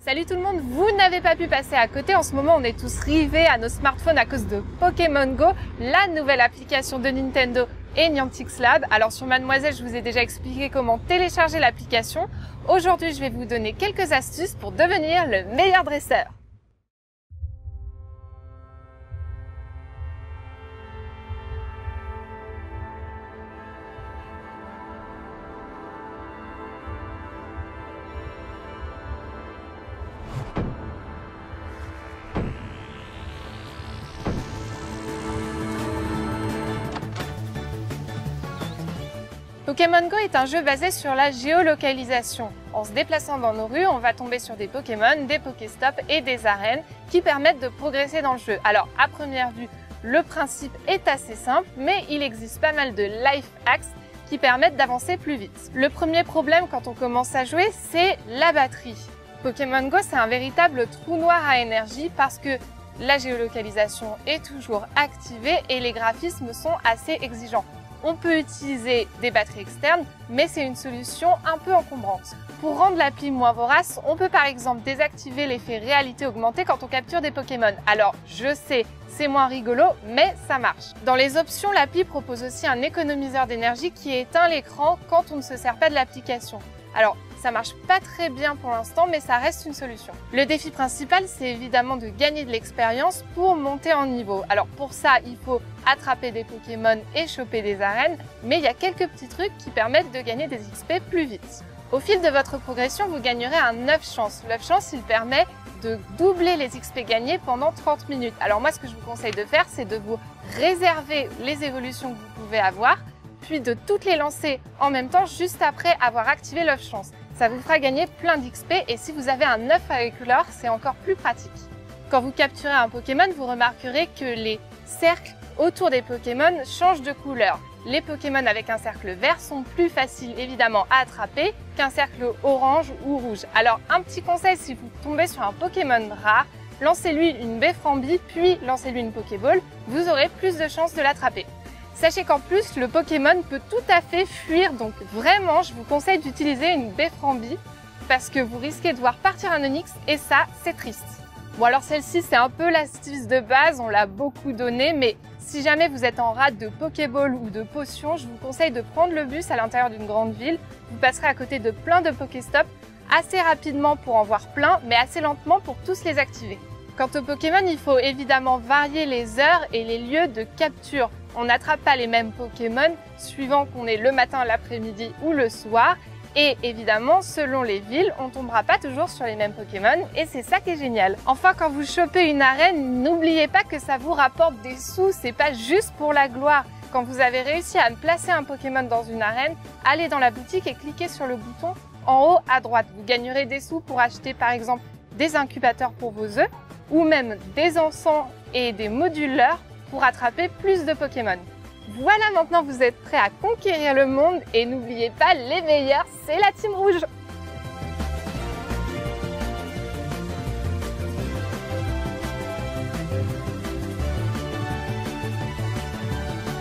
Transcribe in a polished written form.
Salut tout le monde, vous n'avez pas pu passer à côté. En ce moment, on est tous rivés à nos smartphones à cause de Pokémon Go, la nouvelle application de Nintendo et Niantic Lab. Alors sur Mademoiselle, je vous ai déjà expliqué comment télécharger l'application. Aujourd'hui, je vais vous donner quelques astuces pour devenir le meilleur dresseur. Pokémon Go est un jeu basé sur la géolocalisation. En se déplaçant dans nos rues, on va tomber sur des Pokémon, des Pokéstops et des arènes qui permettent de progresser dans le jeu. Alors à première vue, le principe est assez simple, mais il existe pas mal de life hacks qui permettent d'avancer plus vite. Le premier problème quand on commence à jouer, c'est la batterie. Pokémon Go, c'est un véritable trou noir à énergie parce que la géolocalisation est toujours activée et les graphismes sont assez exigeants. On peut utiliser des batteries externes, mais c'est une solution un peu encombrante. Pour rendre l'appli moins vorace, on peut par exemple désactiver l'effet réalité augmentée quand on capture des Pokémon. Alors, je sais, c'est moins rigolo, mais ça marche. Dans les options, l'appli propose aussi un économiseur d'énergie qui éteint l'écran quand on ne se sert pas de l'application. Alors, ça marche pas très bien pour l'instant, mais ça reste une solution. Le défi principal, c'est évidemment de gagner de l'expérience pour monter en niveau. Alors pour ça, il faut attraper des Pokémon et choper des arènes, mais il y a quelques petits trucs qui permettent de gagner des XP plus vite. Au fil de votre progression, vous gagnerez un œuf chance. L'œuf chance, il permet de doubler les XP gagnés pendant 30 minutes. Alors moi, ce que je vous conseille de faire, c'est de vous réserver les évolutions que vous pouvez avoir, puis de toutes les lancer en même temps juste après avoir activé l'œuf chance. Ça vous fera gagner plein d'XP et si vous avez un œuf avec l'or, c'est encore plus pratique. Quand vous capturez un Pokémon, vous remarquerez que les cercles autour des Pokémon changent de couleur. Les Pokémon avec un cercle vert sont plus faciles évidemment à attraper qu'un cercle orange ou rouge. Alors un petit conseil, si vous tombez sur un Pokémon rare, lancez-lui une Beframbi puis lancez-lui une Pokéball, vous aurez plus de chances de l'attraper. Sachez qu'en plus, le Pokémon peut tout à fait fuir, donc vraiment, je vous conseille d'utiliser une Beframbi parce que vous risquez de voir partir un Onix et ça, c'est triste. Bon alors celle-ci, c'est un peu l'astuce de base, on l'a beaucoup donnée, mais si jamais vous êtes en rate de Pokéball ou de potions, je vous conseille de prendre le bus à l'intérieur d'une grande ville. Vous passerez à côté de plein de Pokéstops assez rapidement pour en voir plein, mais assez lentement pour tous les activer. Quant aux Pokémon, il faut évidemment varier les heures et les lieux de capture. On n'attrape pas les mêmes Pokémon suivant qu'on est le matin, l'après-midi ou le soir. Et évidemment, selon les villes, on ne tombera pas toujours sur les mêmes Pokémon et c'est ça qui est génial. Enfin, quand vous chopez une arène, n'oubliez pas que ça vous rapporte des sous, c'est pas juste pour la gloire. Quand vous avez réussi à placer un Pokémon dans une arène, allez dans la boutique et cliquez sur le bouton en haut à droite. Vous gagnerez des sous pour acheter par exemple des incubateurs pour vos œufs ou même des encens et des moduleurs pour attraper plus de Pokémon. Voilà, maintenant vous êtes prêts à conquérir le monde et n'oubliez pas, les meilleurs, c'est la Team Rouge!